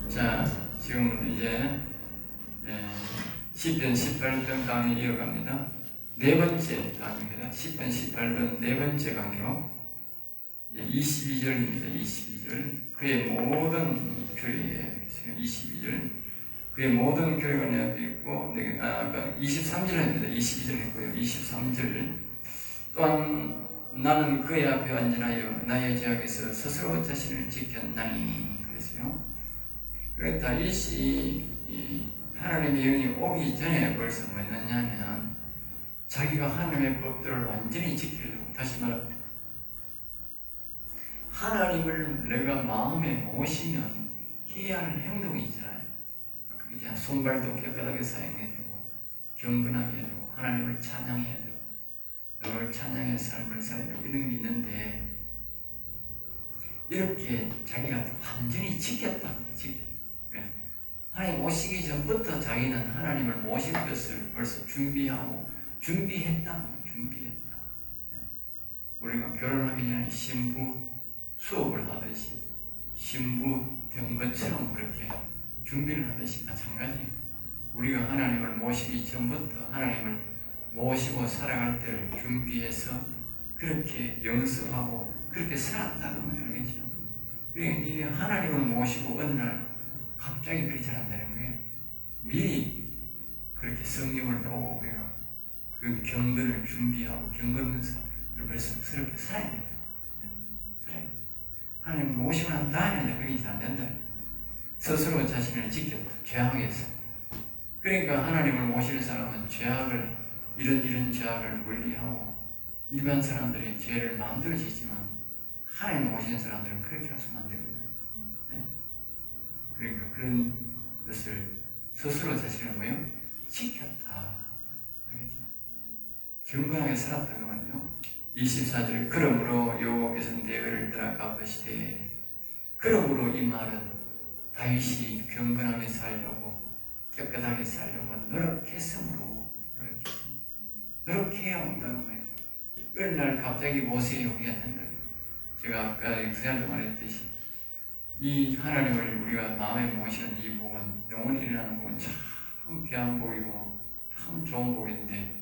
자, 지금은 이제 시편 18편 강의 이어갑니다. 네 번째 강의입니다. 시편 18편 네 번째 강의로 22절입니다. 22절. 그의 모든 교리에 22절. 그의 모든 교리가 내 앞에 있고, 아까 23절입니다. 22절 했고요. 23절. 또한 나는 그의 앞에 안전하여 나의 죄악에서 스스로 자신을 지켰나니. 그랬어요. 그래 다윗이 하나님의 영이 오기 전에 벌써 뭐 했느냐면 자기가 하나님의 법들을 완전히 지키려고, 다시 말해 하나님을 내가 마음에 모시면 해야 할 행동이 있잖아요. 그게 손발도 깨끗하게 사용해야 되고, 경건하게 해야 되고, 하나님을 찬양해야 되고, 늘 찬양의 삶을 살아야 되고, 이런 게 있는데, 이렇게 자기가 완전히 지켰다. 하나님 오시기 전부터 자기는 하나님을 모실 것을 벌써 준비했다. 우리가 결혼하기 전에 신부 수업을 하듯이, 신부 된 것처럼 그렇게 준비를 하듯이 마찬가지예요. 우리가 하나님을 모시기 전부터 하나님을 모시고 살아갈 때를 준비해서 그렇게 연습하고 그렇게 살았다는 거예요. 알겠죠? 그러니까 이 하나님을 모시고 어느 날 갑자기 그렇지 않다는 거예요. 미리 그렇게 성경을 보고 우리가 그 경건을 준비하고 경건을 벌써스럽게 살아야 된다. 하나님 모시고 난 다음에 그게 안 된다. 스스로 자신을 지켰다. 죄악에서. 그러니까 하나님을 모시는 사람은 죄악을, 이런 죄악을 멀리하고, 일반 사람들이 죄를 마음대로 짓지만 하나님 모시는 사람들은 그렇게 해서는 안 되거든. 그러니까 그런 것을 스스로 자신을 뭐요? 지켰다. 알겠죠? 경건하게 살았다 그 말이요. 24절. 그러므로 여호와께서 내게를 따라 갚으시되, 그러므로 이 말은 다윗이 경건하게 살려고, 깨끗하게 살려고 노력했으므로, 노력해야 온다는 거예요. 어느 날 갑자기 모세의 욕이 안 된다. 제가 아까 역사한테 말했듯이 이 하나님을 우리가 마음에 모시는 이 복은, 영원히 일어나는 복은 참 귀한 복이고 참 좋은 복인데,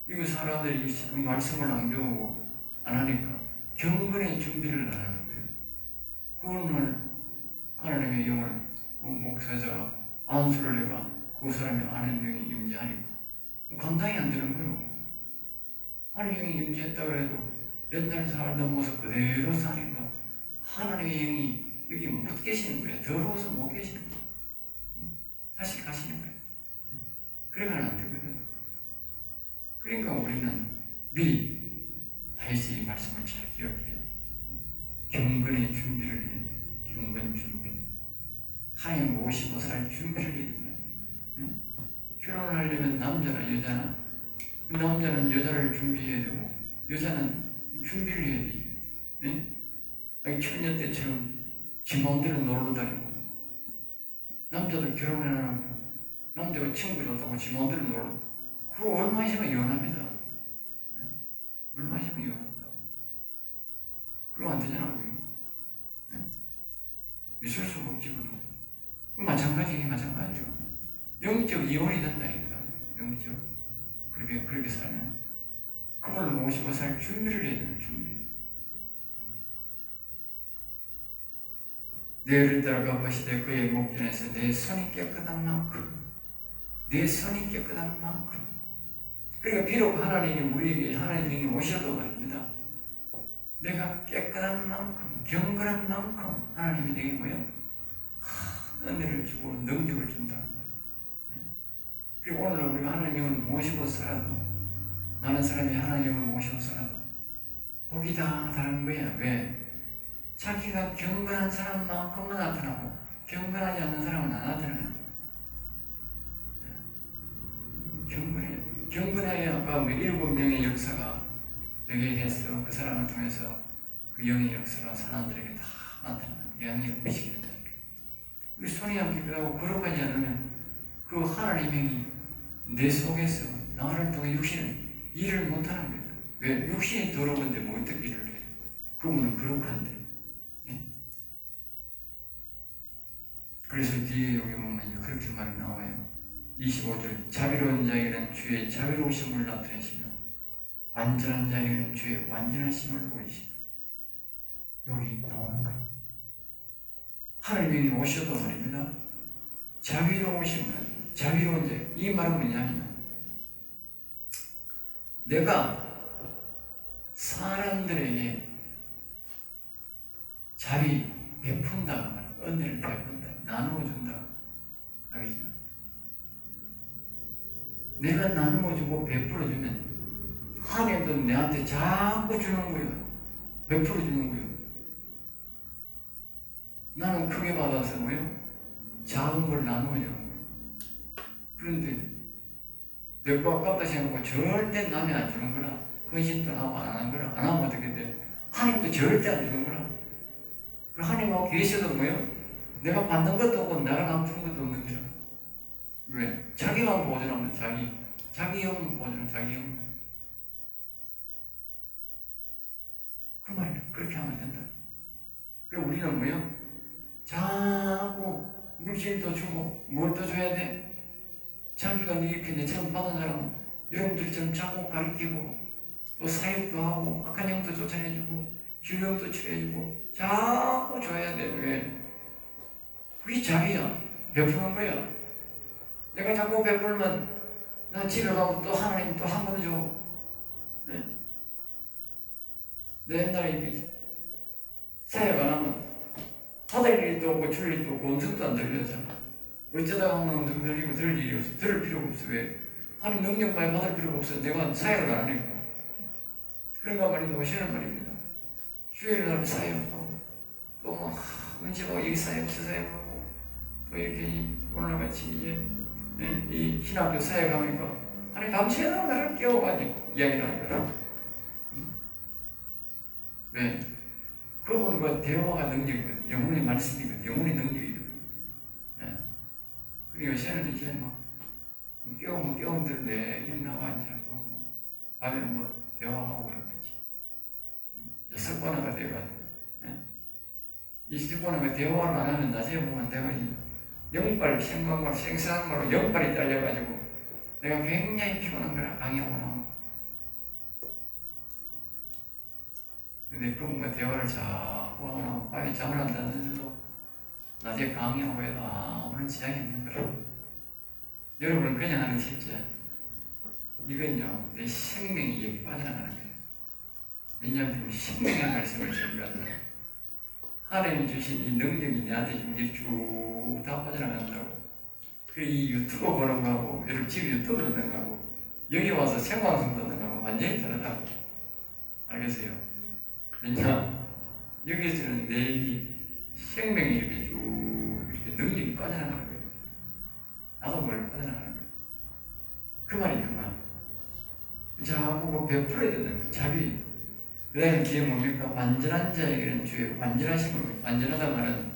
이거 사람들이 이 말씀을 안 배우고 안 하니까 경건의 준비를 안 하는 거예요. 그날 하나님의 영을 목사자가 안수를 해가 그 사람의 아는 영이 임재하니까 감당이 안 되는 거예요. 하나님의 영이 임재했다 그래도 옛날 살던 모습 그대로 사니까 하나님의 영이 여기 못 계시는 거예요. 더러워서 못 계시는 거예요. 다시 가시는 거예요. 그래가는 안 되거든. 그러니까 우리는 미리 다윗의 말씀을 잘 기억해야 돼. 경건의 준비를 해야 돼. 경건 준비. 하나님 모시고 살 준비를 해야 된다. 결혼하려면 남자나 여자나, 남자는 여자를 준비해야 되고 여자는 준비를 해야 돼. 아니 처녀 때처럼 지 마음대로 놀러 다니고, 남자도 결혼해놓고 남자가 친구 좋다고 지 마음대로 놀러, 그거 얼마 있으면 이혼합니다. 얼마 있으면 이혼합니다. 그러면 안 되잖아 우리. 있을 수가 없지. 그 마찬가지예요. 영적 이혼이 된다니까. 영적 그렇게 살면 그걸 모시고 살 준비를 해야 되는 준비. 내를 따라가 보시되 그의 목전에서 내 손이 깨끗한 만큼, 그러니까 비록 하나님이 우리에게 하나님이 오셔도 말입니다. 내가 깨끗한 만큼, 경건한 만큼 하나님이 내게 뭐요? 은혜를 주고 능력을 준다는 거예요. 그리고 오늘 우리가 하나님을 모시고 살아도, 많은 사람이 하나님을 모시고 살아도 복이 다 다른 거야. 왜? 자기가 경건한 사람만큼만 나타나고 경건하지 않는 사람은 안 나타나는 거예요. 경건해야 아까 7명의 역사가 여기에 해서 그 사람을 통해서 그 영의 역사가 사람들에게 다 나타나는 영향력을 미치게 된다. 우리 손이 안 깨끗하고 거룩하지 않으면 그 하나님의 내 속에서 나를 통해 육신은 일을 못하는 거예요. 왜? 육신이 더러운데 뭐 어떻게 일을 해? 그분은 거룩한데. 그래서 뒤에 여기 보면 그렇게 말이 나와요. 25절 자비로운 자에게는 주의 자비로우심을 나타내시며 완전한 자에게는 주의 완전하심을 보이시며 여기 나오는 거예요. 하나님이 오셔도 말입니다. 자비로우심을 자비로운 자. 이 말은 뭐냐면 내가 사람들에게 자비 베푼다 말이야. 은혜를 베푼다. 나누어준다. 알겠죠? 내가 나누어주고 베풀어주면 하나님도 내한테 자꾸 주는 거예요. 베풀어주는 거예요. 나는 크게 받아서 뭐예요? 작은 걸 나누어주는 거예요. 그런데 내거 아깝다 생각하고 절대 남이 안 주는 거라. 헌신도 하고 안 하는 거라. 안 하면 어떻게 돼? 하나님도 절대 안 주는 거라. 하나님하고 계셔도 뭐예요? 내가 받는 것도 없고 나랑 주는 것도 없는 거라. 왜? 자기만 보존하면 자기 영 보존은 자기 영. 그 말이에요. 그렇게 하면 된다. 그리고 우리는 뭐예요? 자꾸 물질도 주고 뭘 더 줘야 돼? 자기가 이렇게 내처럼 받은 사람은 여러분들처럼 자꾸 가르치고 또 사역도 하고 악한 영도 쫓아내주고 질병도 치료해주고 자꾸 줘야 돼. 왜? 그게 자비야. 베푸는 거야. 내가 자꾸 베풀면 나 집에 가고 또 하나님 또 한 번 줘. 네? 내 옛날에 사역 안 하면 받을 일도 없고 줄 일도 없고 음성도 안 들려잖아. 어쩌다가 한번 음성 들리고 들을 일이 없어. 들을 필요가 없어. 왜? 하나님 능력 많이 받을 필요가 없어. 내가 사역을 안 하니까. 그런가 말입니다. 오시는 말입니다. 주일날 하면 사역하고 또 은식하고 여기 사역 저 사역하고 또 이렇게 오늘같이 이제 이 신학교 사역하니까 아니 밤새도록 나를 깨워가지고 이야기를 하는 거라. 왜? 그분과 대화가 능력이거든. 영혼의 말씀이거든. 영혼의 능력이거든. 예. 그리고 요새는 이제 막 깨우면 깨우는데 일 나와 이제 또 뭐 밤에 뭐 대화하고 그런 거지. 습관화가 돼가지고. 예? 이 습관화가 대화를 안 하면 나중에 보면 내가 이 영빨, 생각말, 생사한말로 영빨이 딸려가지고 내가 굉장히 피곤한 거라 강의하고 나오고. 근데 그분과 대화를 자꾸 하고 나면 밤에 잠을 안 자는데도 낮에 강의하고 해도 아무런 지장이 없는 거라. 여러분은 그냥 하는 실제 이건요 내 생명이 여기 빠져나가는 거예요. 왜냐하면 생명의 말씀을 전가한다. 하나님이 주신 이 능력이 내한테 지금 이렇게 쭉 다 빠져나간다고. 이 유튜브 보는 거하고 여러분 집 유튜브 듣는 거하고 여기 와서 생방송 듣는 거하고 완전히 다르다고. 알겠어요? 왜냐? 여기서는 내 생명이 이렇게 쭉 이렇게 능력이 빠져나가는 거예요. 나도 모르게 빠져나가는 거예요. 그 말이 그 말. 자꾸 뭐 베풀어야 된다는 거예요. 자비. 그 다음에 뒤에 뭡니까? 완전한 자에게는 주의 완전하심을, 완전하다 말은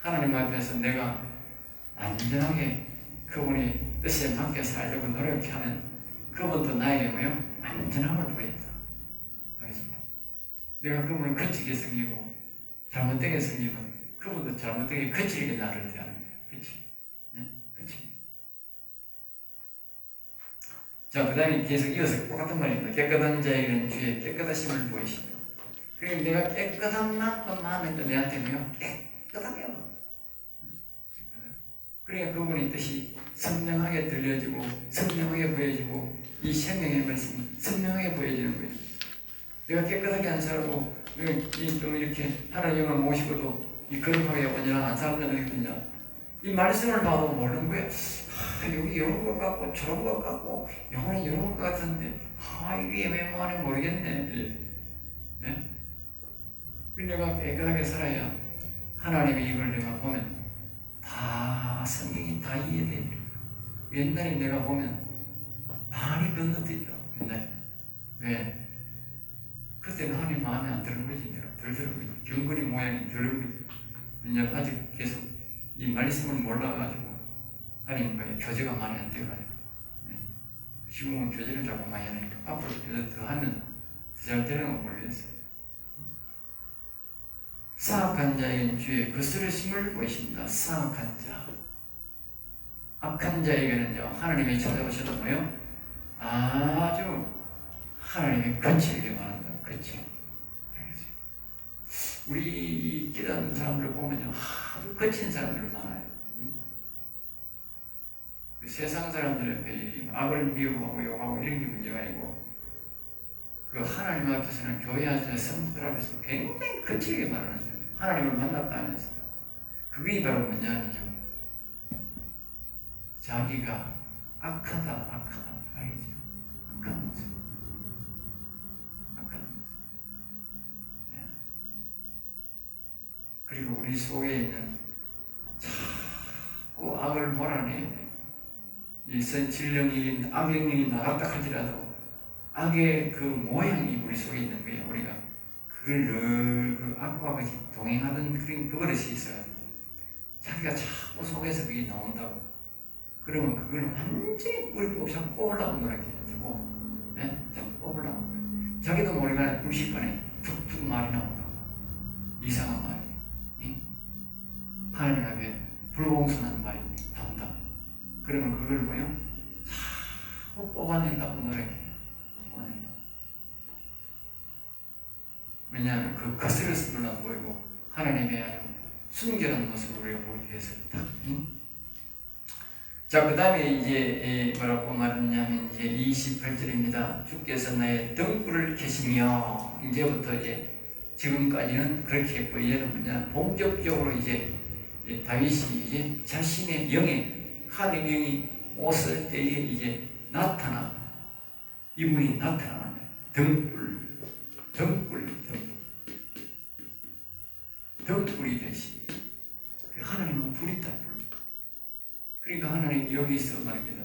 하나님 앞에서 내가 완전하게 그분이 뜻에 맞게 살려고 노력하면 그분도 나에게 뭐요? 완전함을 보인다. 알겠습니다? 내가 그분을 거칠게 섬기고 잘못되게 섬기면 그분도 잘못되게 거칠게 나를 대하는 거예요. 그치? 네? 그치? 자, 그 다음에 계속 이어서 똑같은 말입니다. 깨끗한 자에게는 주의 깨끗하심을 보이시며. 그리고 내가 깨끗한 만큼 마음에 또 내한테 뭐요? 깨끗하게 하고. 그러니까 그분의 뜻이 선명하게 들려지고 선명하게 보여지고 이 생명의 말씀이 선명하게 보여지는 거예요. 내가 깨끗하게 안 살고 좀 이렇게 하나님을 모시고도 이 거룩하게 온전한 안 사는 자들이 있느냐. 이 말씀을 봐도 모르는 거예요. 여기 이런 것 같고 저런 것 같고 영혼이 이런 것 같은데 이게 왜 뭐하는지 모르겠네. 예? 내가 깨끗하게 살아야 하나님이 이걸 내가 보면 다 성경이 다 이해됩니다. 옛날에 내가 보면 많이 건너뛰었다. 옛날에. 왜? 그때는 하나님 마음에 안 드는 거지. 내가 덜 들은 거지. 경건의 모양이 덜은 거지. 왜냐면 아직 계속 이 말씀을 몰라가지고 하나님과의 교제가 많이 안 돼가지고. 네. 지금은 교제를 자꾸 많이 하니까 앞으로 교제 더 하면 더 잘 되는 건 모르겠어요. 사악한 자에게는 주의 거스르심을 보이신다. 사악한 자, 악한 자에게는요 하나님이 찾아오셔도 뭐요? 아주 하나님의 거칠게 말한다. 거칠. 알겠어요? 우리 기도하는 사람들 보면요 아주 거친 사람들 많아요. 그 세상 사람들의 악을 미워하고 욕하고 이런 게 문제가 아니고 그 하나님 앞에서는 교회 안에서 성도들 앞에서 굉장히 거칠게 말하는 사람, 하나님을 만났다면서 그게 바로 뭐냐면요 자기가 악하다 알겠죠? 악한 모습, 악한 모습. 예. 그리고 우리 속에 있는 자꾸 악을 몰아내야 돼요. 이 선질령이 악영이 나갔다 하더라도 악의 그 모양이 우리 속에 있는 거예요. 우리가 그걸 늘 그 악과 같이 동행하던 그런 버릇이 있어가지고 자기가 자꾸 속에서 그게 나온다고 그러면 그걸 완전히 뿌리 뽑 자꾸 뽑으려고 노력해가지고 자꾸 뽑으려고 그래. 자기도 모르게 무식간에 툭툭 말이 나온다고 이상한 말이 하나님 앞에 불공선한 말이 나온다고 그러면 그걸 뭐요? 자꾸 뽑아내려고 노력해. 왜냐하면 그 거스르스는 안 보이고 하나님의 아주 순결한 모습을 우리가 보기 위해서입니다. 자, 그 다음에 이제 뭐라고 말했냐면 이제 28절입니다. 주께서 나의 등불을 켜시며 이제부터 이제 지금까지는 그렇게 했고 이제는 뭐냐 본격적으로 이제 다윗이 이제 자신의 영에 하나님의 영이 오실 때에 이제 나타나 이분이 나타나는 등불이 되시. 하나님은 불이다 불. 그러니까 하나님이 여기서 말입니다.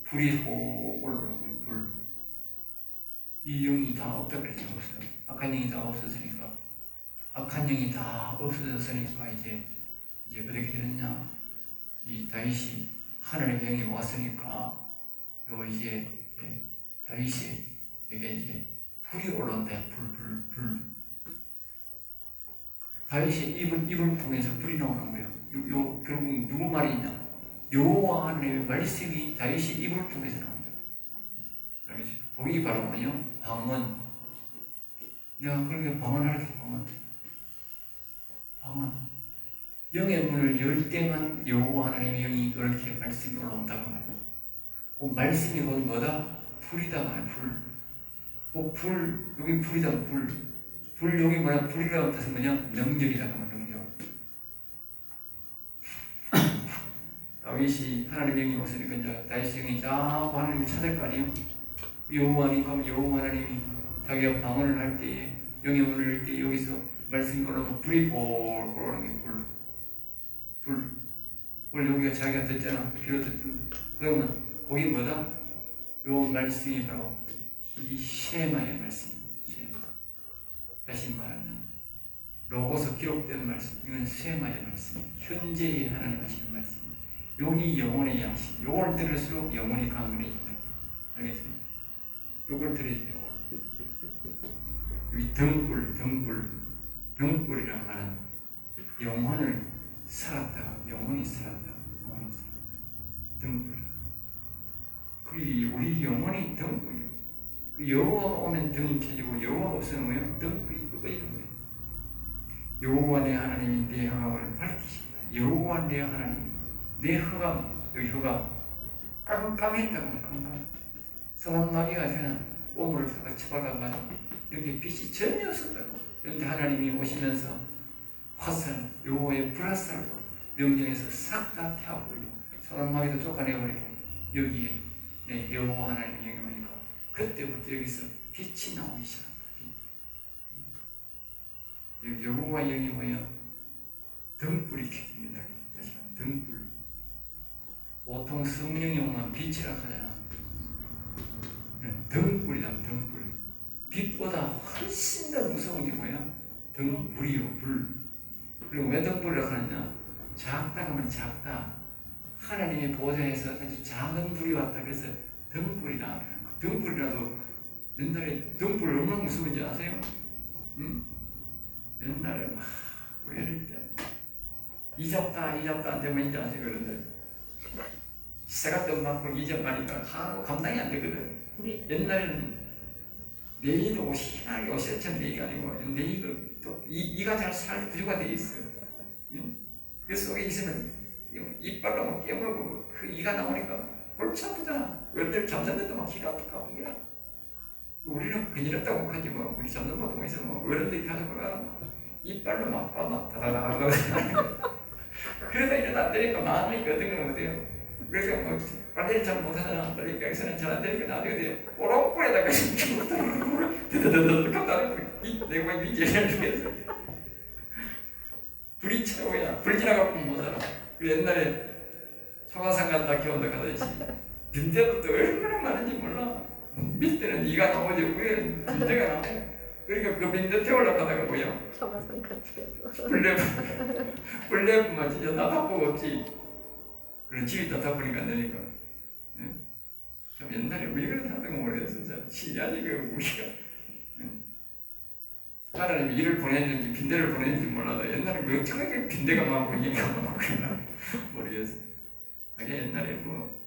불이 혹 올라오고요 불. 이 영이 다 없다 그랬죠. 없어요. 악한 영이 다 없어지니까 악한 영이 다 없어졌으니까 이제 어떻게 되느냐? 이 다윗이 하나님의 영이 왔으니까 요 이제 다윗이 이게 이제 불이 올라온다. 불. 다윗이 입을 통해서 불이 나오는 거예요. 요 결국 누구 말이 있냐? 여호와 하나님의 말씀이 다윗이 입을 통해서 나온다. 알겠죠? 거기 바로 뭐냐? 방언. 내가 그렇게 방언할게 방언. 영의 문을 열 때만 여호와 하나님의 영이 이렇게 말씀이 올라온다고 말이에요. 그 말씀이 곧 뭐다? 불이다 말이에요. 불. 여기 불이다 불 여기 뭐냐? 불이라고 뜻은 뭐냐? 능력이다 능력. 다윗이 하나님의 영이 오시니까 이제 다윗의 영이 자꾸 하나님을 찾을 거 아니에요? 여호와니까 여호와 하나님이 자기가 방언을 할 때에 영의 문을 열 때 여기서 말씀이 올라오면 불이 볼볼 오는 게 불 여기가 자기가 듣잖아. 귀로 듣든 그러면 거기 뭐다? 요 말씀이 바로 이 쉐마의 말씀. 다시 말하면 로고서 기록된 말씀. 이건 쉐마의 말씀. 현재의 하나님 하시는 말씀. 여기 영혼의 양식. 요걸 들을수록 영혼이 강건해진다. 알겠습니까? 요걸 들으세요. 여기 등불이란 말은 영혼을 살았다가 영혼이 살았다. 등불. 우리 영혼이 등불이에요. 그 여호와가 오면 등이 켜지고 여호와가 없으면 뭐예요? 등불이 끄어지는 거예요. 여호와 내 하나님이 내 허감을 밝히신다. 여호와 내 하나님 내 허감. 여기 허감 깜깜했다고 깜깜. 사람마귀가 저는 오물을 다가 쳐박아가지고 여기 빛이 전혀 없었다고. 그런데 하나님이 오시면서 화살 여호와의 불화살로 명령해서 싹 다 태워버리고 사람마귀도 쫓아내버리고 여기에 여호와 하나님의 영이 오니까 그때부터 여기서 빛이 나오기 시작합니다. 여호와 영이 뭐야? 등불이 켜집니다. 다시 한번 등불. 보통 성령이 오면 빛이라 하잖아. 등불이다. 등불. 빛보다 훨씬 더 무서운 게 뭐야? 등불이요. 불. 그리고 왜 등불이라고 하느냐? 작다 하면 작다. 하나님의 보좌에서 아주 작은 불이 왔다. 그래서 등불이라 하는 거예요. 등불이라도 옛날에 등불 얼마나 무서운지 아세요? 응? 옛날에 막 우리 어릴 때 이잡다 안 되면 이제 아직 그런데 새가돈 받고 이접하니까 하루 감당이 안 되거든. 옛날에는 내이도 희한하게 세천 내이가 아니고 내이가 또 이가 잘 살 구조가 돼 있어. 응? 그 속에 있으면 이빨로 막 깨물고 그 이가 나오니까 골치 아프잖아. 어른들 잠자는데도 막 기가 아프고 이게. 우리는 그냥 이렇다고 하지 뭐. 우리 잠든 거 보고 있으면 뭐 어른들이 가지고 가라. 이빨로 막 빠마 다다다다. 그러다 이러다 안 되니까 마음이 거든 건 어때요? 그러니까 뭐 빨리 잘 못하잖아. 그러니까 여기서는 잘 안 되니까 나중에 어때요? 꼬락꼬락에다가 드드드드 깜짝 내가 이 제일 중에서 불이 최고야. 불 지나가고 못 살아. 그 옛날에 소가상 간다 기원도 가듯이 빈대도 또 얼마나 많은지 몰라. 밑에는 이가 나오지 위에 빈대가 나오고. 그러니까 그 빈대 태우려고 하다가 뭐야? 소가상 같은 불내부만 진짜 다 바쁘고 없지. 그런 집이 다 바쁘니까 안 되니까. 응? 참 옛날에 왜 그런 사람들 모르겠어. 참 신기하지 그 우리가. 응? 하나님이 일을 보냈는지 빈대를 보냈는지 몰라도 옛날에 왜 어떻게 빈대가 많고 이가 많고 그러나 모르겠어. 하긴 옛날에 뭐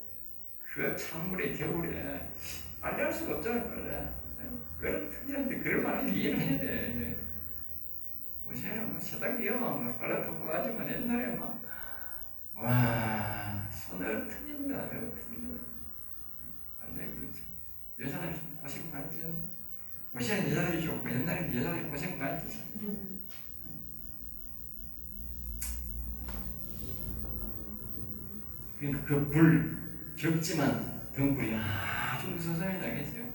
그 찬물에 겨울에 빨리 할 수가 없잖아. 빨리. 그런 특이한데 그럴 만한 이해를 해야 돼. 뭐시에는 뭐 세탁기요 뭐 빨래 덮고 하지만 옛날에 막 와 손을 트인다 안돼 그렇지. 여자들이 좀 고생 많이 했지. 뭐시에는 여자들이 좋고 옛날에는 여자들이 고생 많이 했지. 그러니까 그 불 적지만 등불이 아주 무서워서 나겠어요.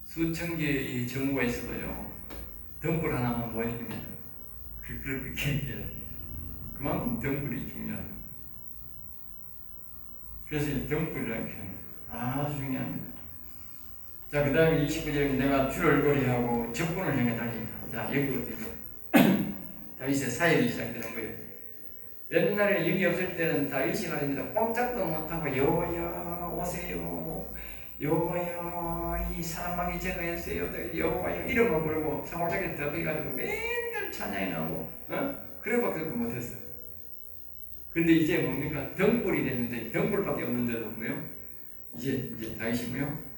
수천 개의 정부가 있어도요 등불 하나만 못 이깁니다. 그렇게 이제 그만큼 등불이 중요합니다. 그래서 이 등불이라는 게 아주 중요합니다. 자, 그 다음에 29절에 내가 주를 의뢰하고 적군을 향해 달린다. 자, 여기부터 다윗의 사역이 시작되는 거예요. 옛날에 여기 없을 때는 다윗이 말입니다. 꼼짝도 못하고 여호와여 오세요. 여호와여 이 사망이 제거했어요. 여호와여 이름을 부르고 사골짜기에 들어가가지고 맨날 찬양이 나오고 그래밖에 못했어요. 근데 이제 뭡니까? 등불이 됐는데 등불밖에 없는데도 뭐요? 이제 다윗이 뭐요?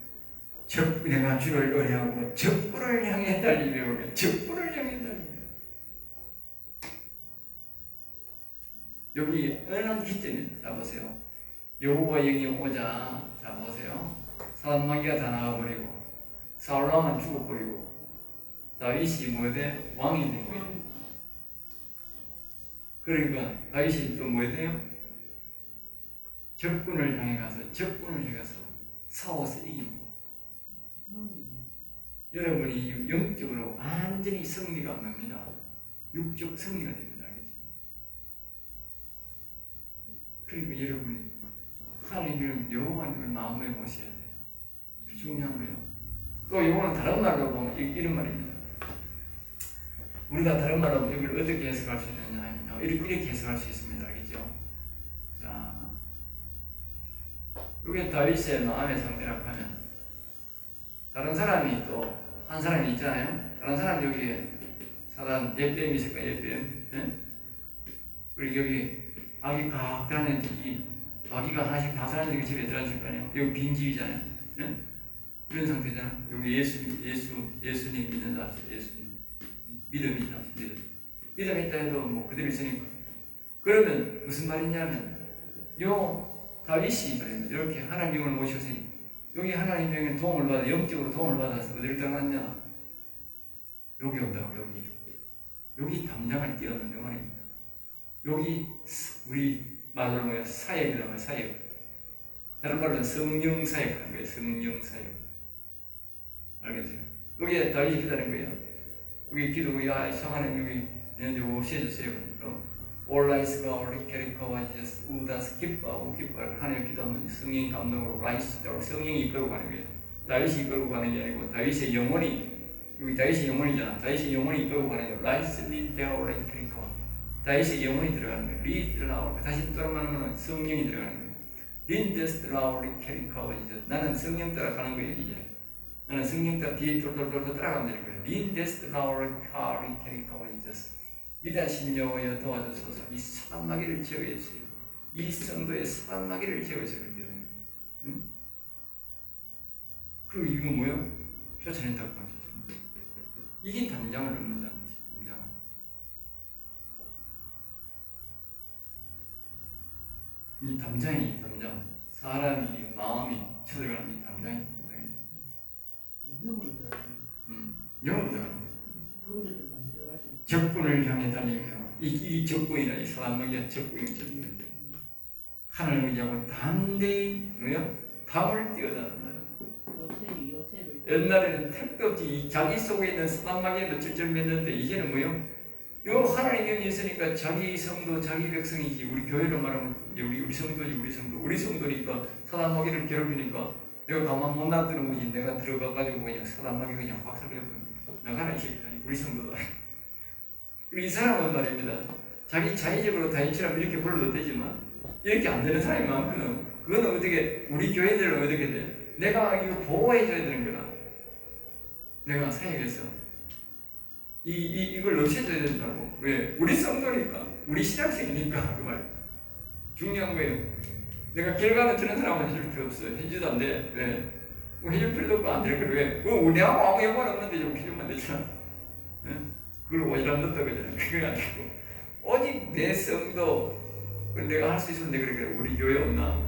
내가 주를 의뢰하고 적군을 향해 달리며 적군을 향해 달리며 여기 어느 기점이 자 보세요. 여호와 영이 오자 자 보세요. 사람마귀가 다 나가버리고 사울왕은 죽어버리고 다윗이 뭐돼? 왕이 된 거예요. 그러니까 다윗이 또 뭐 돼요? 적군을 향해 가서 싸워서 이기는 거예요. 여러분이 영적으로 완전히 승리가 안 납니다. 육적 승리가 됩니다. 그러니까 여러분이 하나님을 여호와를 마음에 모셔야 돼요. 그게 중요한 거예요. 또 요거는 다른 말로 보면 이런 말입니다. 우리가 다른 말로 보면 여기를 어떻게 해석할 수 있느냐 하면 이렇게 해석할 수 있습니다. 알겠죠? 자, 이게 다윗의 마음의 상태라고 하면 다른 사람이 또 한 사람이 있잖아요. 다른 사람 여기에 사단 예뱀이 있을까 예뱀? 네? 그리고 여기 아기 각 들어있는데 이 아기가 하나씩 다 들어있는 집에 들어있을 거 아니에요. 여기 빈집이잖아요. 네? 이런 상태잖아. 여기 예수님 믿는다. 예수님 믿음 있다. 믿음 있다 해도 뭐 그대로 있으니까. 그러면 무슨 말이냐면 요 다윗이 말입니다. 이렇게 하나님 영을 모셨으니 여기 하나님 영의 도움을 받아 영적으로 도움을 받아서 어디를 떠났냐? 여기 온다고 여기 담장을 띄웠는데 말입니다. 여기 우리 말로 뭐야 사역이라고 해요. 사역. 다른 말로는 성령 사역하는 거예요. 성령 사역. 알겠어요? 여기에 다윗이 기다린 거예요. 여기 기도고 야 성하나님 여기 얘네들 오셔주세요. 올라이스가 우리 캐릭터와 지저스 우다스 기뻐하고 하나님 기도하면 성령의 감동으로 라이스라고 성령이 이끌고 가는 거예요. 다윗이 이끌고 가는 게 아니고 다윗의 영혼이 여기 다윗의 영혼이잖아. 다윗의 영혼이 이끌고 가는 거예요. 라이스 리데어 우리 캐릭터 다윗의 영혼이 들어가는 거예요. 리드를 나오고 다시 또 말하면 성령이 들어가는 거예요. 린데스 라우리 캐릭터와 지저스 나는 성령 따라가는 거예요. 이제 나는 성령 따라 뒤에 돌돌돌 따라가면 되는 거예요. 린데스 라우리 캐릭터와 지저스 위대하신 여호와여 도와주소서. 이 사단마귀를 제거했어요. 이 성도의 사단마귀를 제거해서 그런데, 응? 그리고 이건 뭐예요? 쫓아낸다고 하죠. 이게 담장을 넘는다는 뜻이에요. 담장. 이 담장이 담장. 사람이 마음이 쳐들어가는 이 담장이 담장이죠. 영으로 들어가는 영으로 들어가는 거기로 들어가죠. 적군을 향해 달리며 이 적군이라 이 사람에게 적군이 하나님을 의지하고 담대히 뭐요? 담을 뛰어다닌다. 요셉을 옛날에는 택도 없이 자기 속에 있는 사단마귀에도 찔찔맸는데 이제는 뭐요? 요 하나님의 영이 있으니까 자기 성도 자기 백성이지. 우리 교회로 말하면 우리 성도지. 우리 성도니까 사단마귀를 괴롭히니까 내가 가만 못 놔두는 거지. 내가 들어가가지고 그냥 사단마귀 그냥 박살내버립니다. 나가라 이 새끼야. 우리 성도다. 그리고 이 사람은 말입니다. 자기 자의적으로 다인처럼 이렇게 불러도 되지만 이렇게 안 되는 사람이 많거든. 그거는 어떻게 우리 교회들은 어떻게 돼? 내가 이거 보호해줘야 되는 거다. 내가 사역에서 이걸 없애줘야 된다고. 왜? 우리 성도니까, 우리 신앙생이니까 그 말. 중요한 거예요. 내가 결과는 저런 사람은 해줄 필요 없어. 해주도 안 돼. 왜? 뭐 해줄 필요도 없고 안 될 거를 왜? 우리하고 아무 연관 없는데 좀 해주면 되잖아. 그걸 오지랖 넣었다 그러잖아. 그건 아니고 오직 내 성도 내가 할 수 있으면 내가 그래. 우리 교회 없나?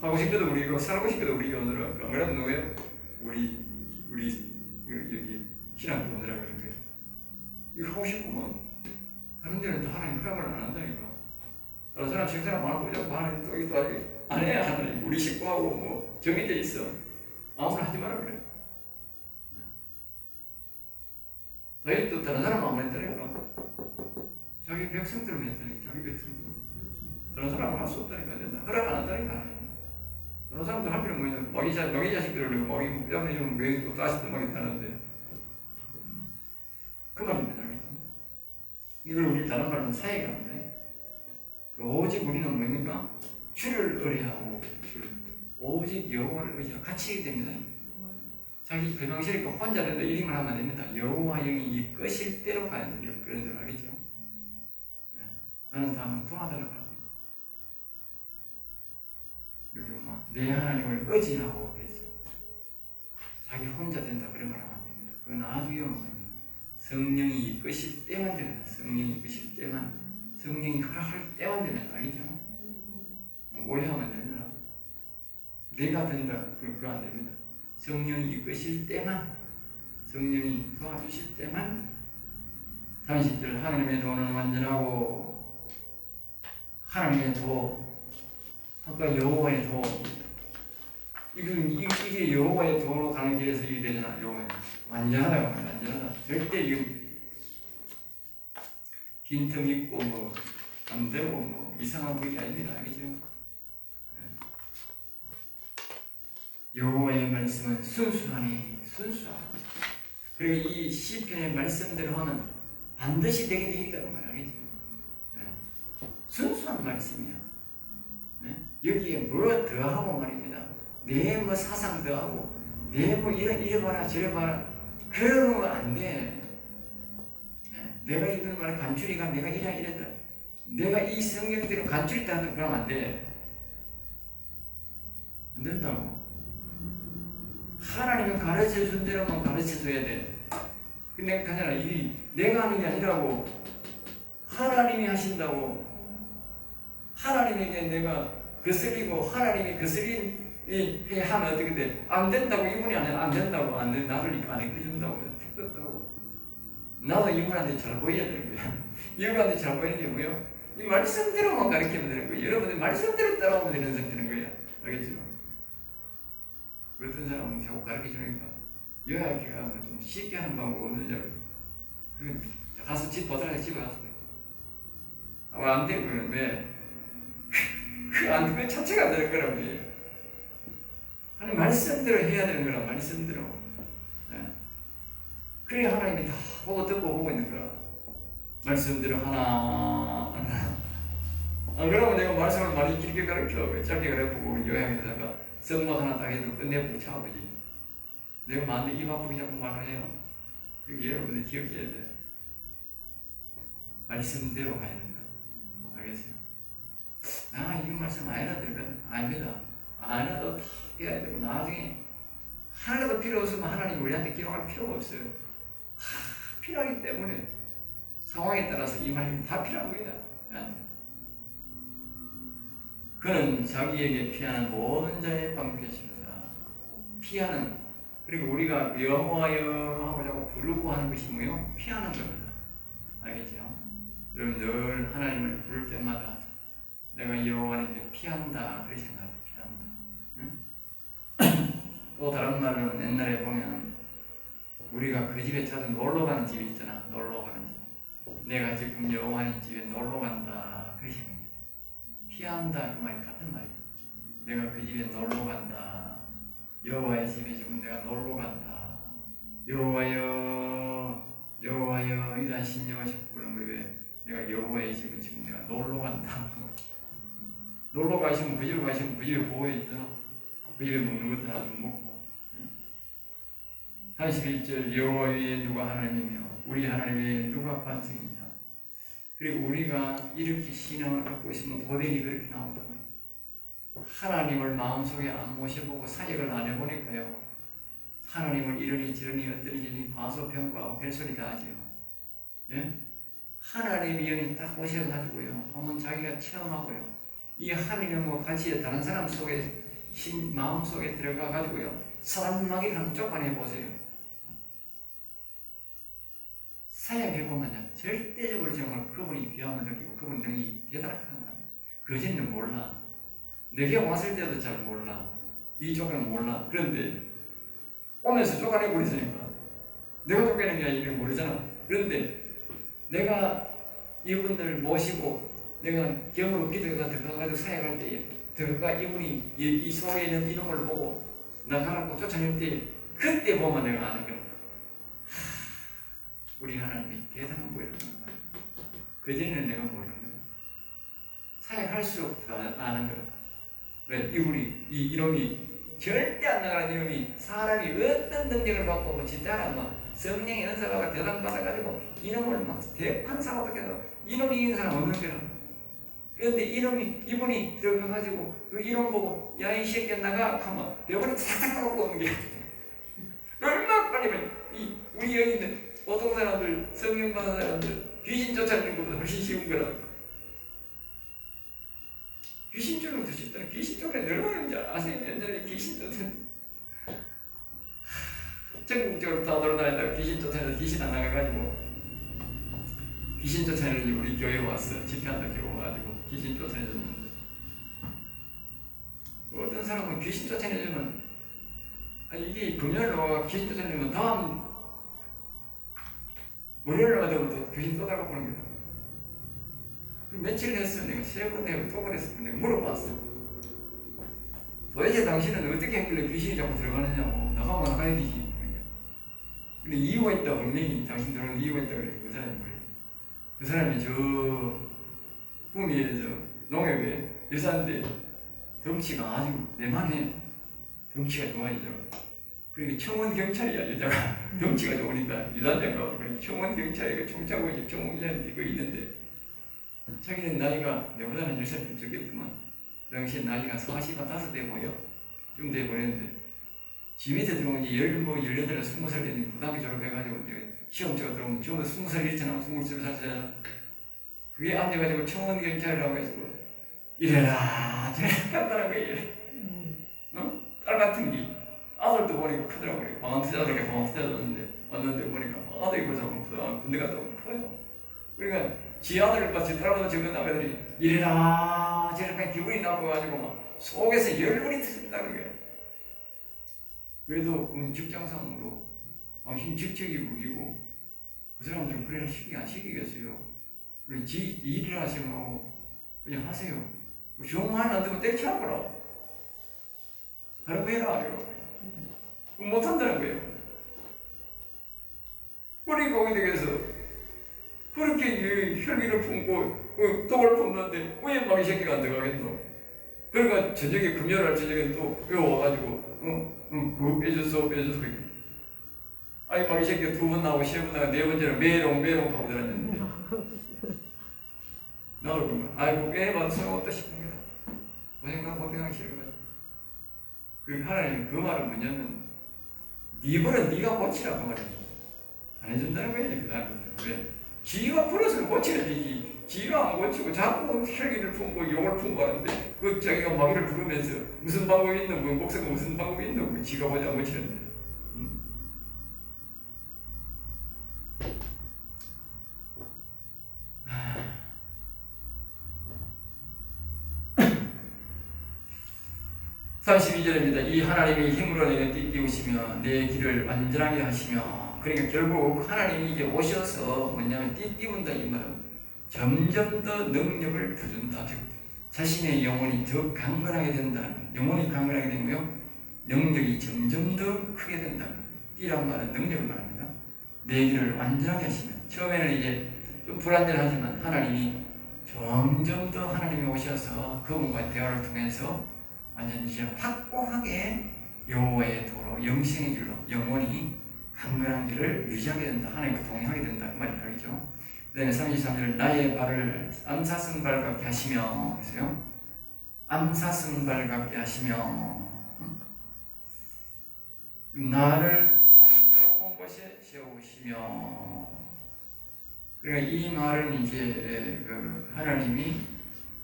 하고 싶어도 우리 이거 살고 싶어도 우리 교회로 할까? 안 그러면 누구예요? 우리 여기 신앙교원이라 그런 거예요. 이거 하고 싶으면 다른 데는 또 하나님 허락을 안 한다니까. 다른 사람 지금 사람 많아 보자고 하나님 또 이거 아직 안 해. 하나님 우리 식구하고 뭐 정해져 있어. 아무나 하지 마라 그래. 다윗도 다른 사람 아무나 했다니까. 자기 백성들은 했다니까. 자기 백성들. 다른 사람은 할 수 없다니까. 허락 안 한다니까 하나님. 다른 사람들 할 필요 뭐냐. 마귀 자식들을 마귀 뺨내주면 왜 또 다시 또 마귀 타는데. 그 말입니다. 이걸 우리 다른 말로는 사역이라는데 오직 우리는 뭡니까? 주를 의뢰하고 오직 여호와를 의지하고 같이 됩니다. 자기 배망실이니까 혼자 된다 이름을 하면 안 됩니다. 여호와 영이 이끄실 대로 가야 된다. 그런 줄 알겠죠? 네. 나는 다음은 도와달라고 합니다. 여기 보면 내 하나님을 의지하고 계세요. 자기 혼자 된다 그런 말 하면 안 됩니다. 그건 아주 위험한 겁니다. 성령이 이끄실 때만 됩니다. 성령이 이끄실 때만, 성령이 허락할 때만 됩니다. 알겠죠? 오해하면 안 됩니다. 내가 된다 그거 안 됩니다. 성령이 이끄실 때만, 성령이 도와주실 때만. 30절 하나님의 도는 완전하고 하나님의 도, 아까 여호와의 도, 이게 여호와의 도로 가는 길에서 이게 되잖아. 여호와의 완전하다고 합니다. 완전하다. 절대 이거 빈틈 있고 뭐 안 되고 뭐 이상한 그게 아닙니다. 알겠죠? 여호와의 말씀은 순수하니 순수하다. 그리고 이 시편의 말씀대로 하면 반드시 되게 되어 있다고 말하겠죠. 순수한 말씀이야. 여기에 뭐 더하고 말입니다. 내 뭐 사상 더하고 내 뭐 이래 봐라 저래 봐라 그러면 안 돼. 내가 이걸 말해 간추리가 내가 이래다. 내가 이 성경대로 간추리다 그러면 안 돼. 안 된다고. 하나님은 가르쳐 준 대로만 가르쳐 줘야 돼. 근데 내가 하잖아. 이 내가 하는 게 아니라고. 하나님이 하신다고. 하나님에게 내가 거슬리고 하나님이 거슬린 이 하면 어떻게 돼? 안 된다고 이분이 안 된다고 안 돼. 나를 안 해준다고 택도 없다고. 나도 이분한테 잘 보여야 되는 거야. 이분한테 잘 보이는 게 뭐예요? 이 말씀대로만 가르치면 되는 거예요. 여러분들 말씀대로 따라오면 되는 거야. 알겠죠? 어떤 사람은 자꾸 가르쳐 주니까 요약해가 좀 쉽게 하는 방법 없느냐고. 그 가서 집 보더라 집에 가서. 안 돼. 그거는 왜? 그 자체가 안 되는 거라고. 하나님 말씀대로 해야 되는 거라. 말씀대로. 그래 하나님이 다 보고 듣고 보고 있는 거라. 말씀대로 하나. 그러면 내가 말씀을 많이 길게 가르쳐. 짧게 가르쳐보고 요약에다가 성막 하나 딱 해도 끝내보고 차버지. 내가 만데 입 아프게 자꾸 말을 해요. 그게 여러분들 기억해야 돼. 말씀대로 가야 된다. 알겠어요? 이 말씀 안 알아들으면 아닙니다. 안 해도 다 배워야 되고 나중에 하나도 필요 없으면 하나님 우리한테 기록할 필요가 없어요. 다 필요하기 때문에 상황에 따라서 이 말이 다 필요한 거야. 그는 자기에게 피하는 모든 자의 방패시로다. 피하는, 그리고 우리가 여호와여 하고 자꾸 부르고 하는 것이 뭐예요? 피하는 겁니다. 알겠죠? 여러분 늘 하나님을 부를 때마다 내가 여호와에게 피한다 그렇게 생각해요. 피한다. 응? 또 다른 말로는 옛날에 보면 우리가 그 집에 자주 놀러 가는 집이 있잖아. 놀러 가는 집. 내가 지금 여호와의 집에 놀러 간다 그렇게 생각해요. 피한다 그 말이 같은 말이에요. 내가 그 집에 놀러 간다. 여호와의 집에 지금 내가 놀러 간다. 여호와여 여호와여 이라신 여호와 자꾸 부르는 거예요. 내가 여호와의 집에 지금 내가 놀러 간다. 놀러 가시면 그 집에 가시면 그 집에 보호해주잖아. 그 집에 먹는 것도 다 좀 먹고. 31절 여호와 위에 누가 하나님이며 우리 하나님 외에 누가 반석이냐. 그리고 우리가 이렇게 신앙을 갖고 있으면 고백이 그렇게 나온다. 하나님을 마음속에 안 모셔보고 사역을 안 해보니까요. 하나님을 이러니 저러니 어떠니 봐서 평가하고 별소리 다 하죠. 예? 하나님이 여기 딱 오셔가지고요. 한번 자기가 체험하고요. 이 하나님과 같이 다른 사람 속에 마음 속에 들어가 가지고요. 사람마귀를 한번 쫓아내 보세요. 사역해 보면요. 절대적으로 정말 그분이 귀함을 느끼고 그분 능이 대단한 거예요. 거짓은 몰라. 내게 왔을 때도 잘 몰라. 이쪽은 몰라. 그런데 오면서 쫓아내 버리니까 내가 쫓아내는 게 아니라 모르잖아. 그런데 내가 이분들 모시고 내가 경으로 기도가 들어가가지고 사역할 때에 들어가 이분이 이 속에 있는 이름을 보고 나가라고 쫓아낼 때 그때 보면 내가 아는 거야. 우리 하나님이 대단한 분이라는 거야. 그전에는 내가 모르는 거야. 사역할수록 더 아는 거야. 왜? 이분이 이 이름이 절대 안 나가는 이름이 사람이 어떤 능력을 받고 뭐 진짜라 뭐 성령의 은사가 대단 받아가지고 이놈을 막 대판사가 어떻게 해서 이놈이 이긴 사람 없는 거야. 그런데 이분이 들어가가지고 그 이놈 보고 야 이 새끼야 나가 하면 대본에 탁탁 갖고 오는 게 얼마나 빨리면 우리 여기 있는 보통 사람들 성령 받은 사람들 귀신 쫓아내는 것보다 훨씬 쉬운 거라. 귀신 쫓는 것도 쉽다. 귀신 쫓아내는 얼마나 줄 아세요? 옛날에 귀신 쫓아내는 전국적으로 다 돌아다니다가 귀신 쫓아내서 귀신 안 나가가지고 귀신 쫓아내는 우리 교회 왔어. 집회한다 교회 와가지고 귀신 쫓아내줬는데 어떤 사람은 귀신 쫓아내주면 이게 금요일로 귀신 쫓아내면 다음 월요일로 되면 또 귀신 또 달아보는 거야. 며칠 했어. 내가 3번 해고 또 그랬어. 내가 물어봤어. 도대체 당신은 어떻게 했길래 귀신이 자꾸 들어가느냐고. 나가면 나가야 되지. 근데 이유가 있다. 분명히 당신 들어오는 이유가 있다 그래. 그 사람이 그래. 그 사람이 저 구미에 저 농협에 여사인데 덩치가 아주 내만해. 덩치가 좋아지죠. 그러니까 청원 경찰이야 여자가. 덩치가 좋으니까 유단자가 청원 경찰이가 총차고 이제 청원기자한테 그거 있는데 자기는 나이가 내보다는 10살 좀 적겠지만 당시 나이가 45대 보여. 좀 돼 보였는데 지 밑에 들어오면 이제 18, 20살 되니 부담이 졸업해가지고 이제 시험처가 들어오면 전부 20살 일처나 22살 그게 앉아가지고 청원 경찰이라고 해서 이래라 저래라 한다는 거예요. 딸 같은 게 아들도 보니까 크더라고요. 방황투자들에게 방황투자였는데 왔는데 보니까 아들이 벌써 군대 갔다 오면 커요. 그러니까 지 아들과 지 딸보다 적은 아들이 이래라 저래라 기분이 나빠가지고 막 속에서 열불이 터진다는 거예요. 그래도 그건 직장상으로 당신 직책이 무기고 그 사람들은 그래야 시키기 안 시키겠어요. 그래 지 일이라 생각하고 그냥 하세요. 정말 안 되면 때려치워버라. 다른 거 해라. 그럼 못한다는 거예요. 그러니까 거기에 대해서 그렇게 혈기를 품고 독을 품는데 왜 막 이 새끼가 안 들어가겠노? 그러니까 저녁에 금요일날 저녁에 또 와가지고 그거 빼줬어 아니 막 이 새끼가 2번 나오고 3번 나오고 4번째는 매롱 하고 들었는데 나를 보면 아이고 빼봐도 소용없다 싶은 거야. 고생하기 싫어가지고. 그 하나님 그 말은 뭐냐면 네 벌은 네가 고치라 그 말이야. 안 해준다는 거야 그 다음부터. 왜? 지가 벌어서 고쳐야 되지. 지가 안 고치고 자꾸 혈기를 품고 욕을 품고 하는데 그 자기가 마귀를 부르면서 무슨 방법이 있는 거야. 목사가 무슨 방법이 있는 거야. 지가 보지 안 고치는데. 응? 하... 32절입니다. 이 하나님이 힘으로 내게 띠띠우시며 내 길을 완전하게 하시며 그러니까 결국 하나님이 이제 오셔서 뭐냐면 띠띠운다 이 말은 점점 더 능력을 더 준다. 즉 자신의 영혼이 더 강건하게 된다는 거예요. 영혼이 강건하게 되고요. 능력이 점점 더 크게 된다는 거예요. 띠란 말은 능력을 말합니다. 내 길을 완전하게 하시면 처음에는 이제 좀 불안전하지만 하나님이 점점 더 하나님이 오셔서 그분과 대화를 통해서 완전 이제 확고하게 여호와의 도로 영생의 길로 영원히 강건한 길을 유지하게 된다. 하나님과 동행하게 된다. 그 말이 알겠죠? 그 다음에 33절 나의 발을 암사슴발 같게 하시며 그래서요. 암사슴발 같게 하시며 나를 높은 곳에 세우시며 그러니까 이 말은 이제 그 하나님이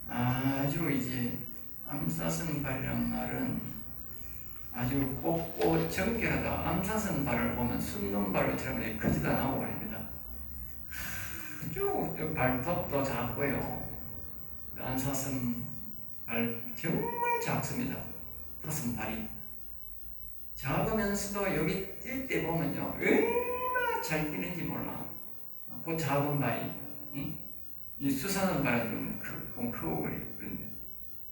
아주 이제 암사슴발이란 말은 아주 곱고 정결하다. 암사슴발을 보면 순놈발처럼 크지도 않고 말입니다. 아주 발톱도 작고요. 암사슴발 정말 작습니다. 사슴발이 작으면서도 여기 뛸 때 보면요 얼마나 잘 뛰는지 몰라. 그 작은 발이 이 수사는 발은 좀 크고 그런데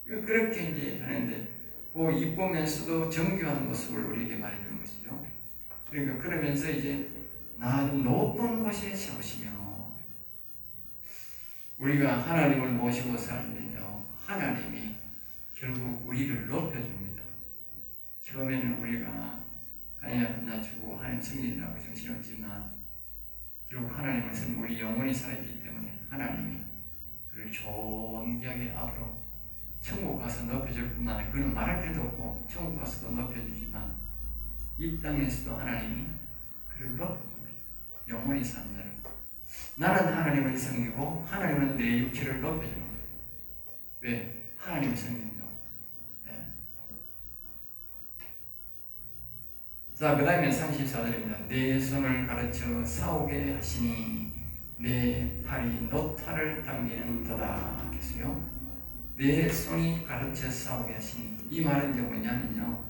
그렇게 이제 하는데 그 이쁘면서도 정교한 모습을 우리에게 말해주는 것이죠. 그러니까 그러면서 이제 나는 높은 곳에 세우시며 우리가 하나님을 모시고 살면요 하나님이 결국 우리를 높여줍니다. 처음에는 우리가 하나님 앞에 낮추고 하나님 승리라고 정신없지만 결국 하나님을 쓰면 우리 영혼이 살아있기 때문에 하나님이 그를 존귀하게 앞으로 천국 가서 높여줄 뿐만 아니라 그는 말할 필요도 없고 천국 가서도 높여주지만 이 땅에서도 하나님이 그를 높여줍니다. 영원히 사는 자를. 나는 하나님을 섬기고 하나님은 내 육체를 높여주는 거예요. 왜? 하나님을 섬긴다고. 예. 자, 그 다음에 34절입니다. 내 손을 가르쳐 싸우게 하시니 내 팔이 노타를 당기는 도다. 그래서요. 내 손이 가르쳐 싸우게 하시니 이 말은 이제 뭐냐면요.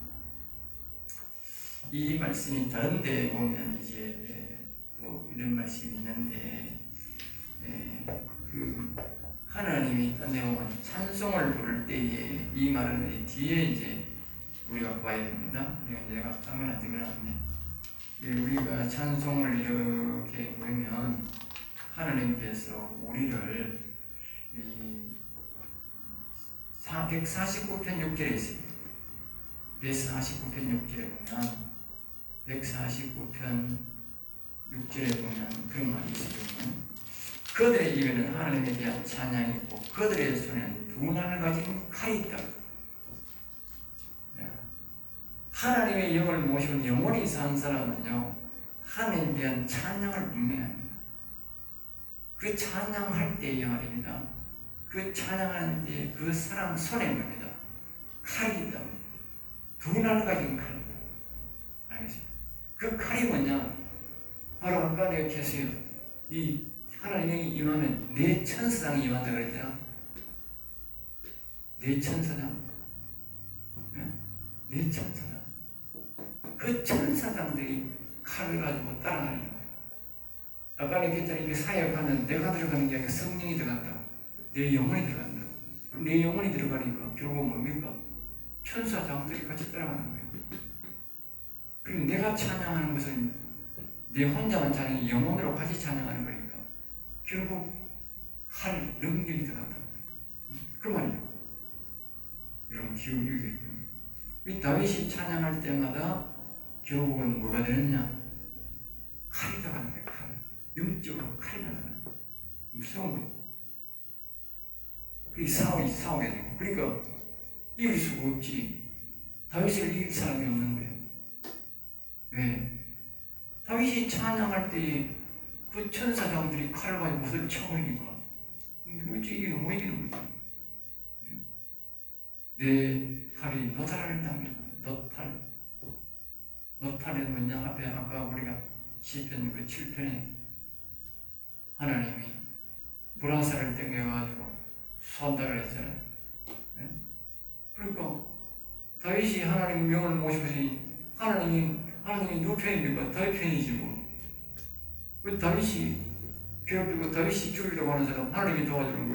이 말씀이 다른 데 보면 이제 또 이런 말씀이 있는데 그 하나님이 딴 데 보면 찬송을 부를 때에 이 말은 뒤에 이제 우리가 봐야 됩니다. 내가 딴 건 안 적어놨네. 우리가 찬송을 이렇게 부르면 하나님께서 우리를 149편 6절에 있어요. 149편 6절에 보면 149편 6절에 보면 그런 말이 있어요. 그들의 입에는 하나님에 대한 찬양이 있고 그들의 손에는 두 날을 가진 칼이 있다. 하나님의 영을 모시고 영원히 산 사람은요 하나님에 대한 찬양을 분명히 합니다. 그 찬양할 때에 말입니다. 그 찬양하는 때 그 사람 손에 뭡니다. 칼이 있다. 두 날 가진 칼. 알겠습니다. 그 칼이 뭐냐? 바로 아까 내가 계세요. 이 하나님이 임하면 내 천사장이 임한다 그랬잖아. 내 천사장. 내 천사장. 그 천사장들이 칼을 가지고 따라다니는 거예요. 아까 내가 했잖아. 이게 사역하는 내가 들어가는 게 아니라 성령이 들어간다. 내 영혼이 들어간다. 내 영혼이 들어가니까 결국은 뭡니까? 천사장들이 같이 따라가는 거예요. 그럼 내가 찬양하는 것은 내 혼자만 찬양이 영혼으로 같이 찬양하는 거니까 결국 할 능력이 들어간다는 거예요. 그 말이에요. 여러분 기울이게. 다윗이 찬양할 때마다 결국은 뭐가 되느냐? 칼이 들어가는 거예요. 칼. 영적으로 칼이 날아가는 거예요. 무서운 거예요. 그렇게 싸우게 되고, 그러니까 이길 수가 없지. 다윗을 이길 사람이 없는 거예요. 왜? 다윗이 찬양할 때 그 천사장들이 칼과 못을 쳐버리니까 어찌 이기는 못 이기는 거지. 내 팔이 너다를 당긴다. 너팔은 뭐냐? 앞에 아까 우리가 시편 그 7편에 하나님이 불화살을 땡겨가지고 쏜다고 했잖아요. 네? 그러니까 다윗이 하나님 명을 모시고서 하나님이 누구 편입니까? 다윗 편이지 뭐. 왜 다윗이 괴롭히고 다윗이 죽이려고 하는 사람 하나님이 도와주는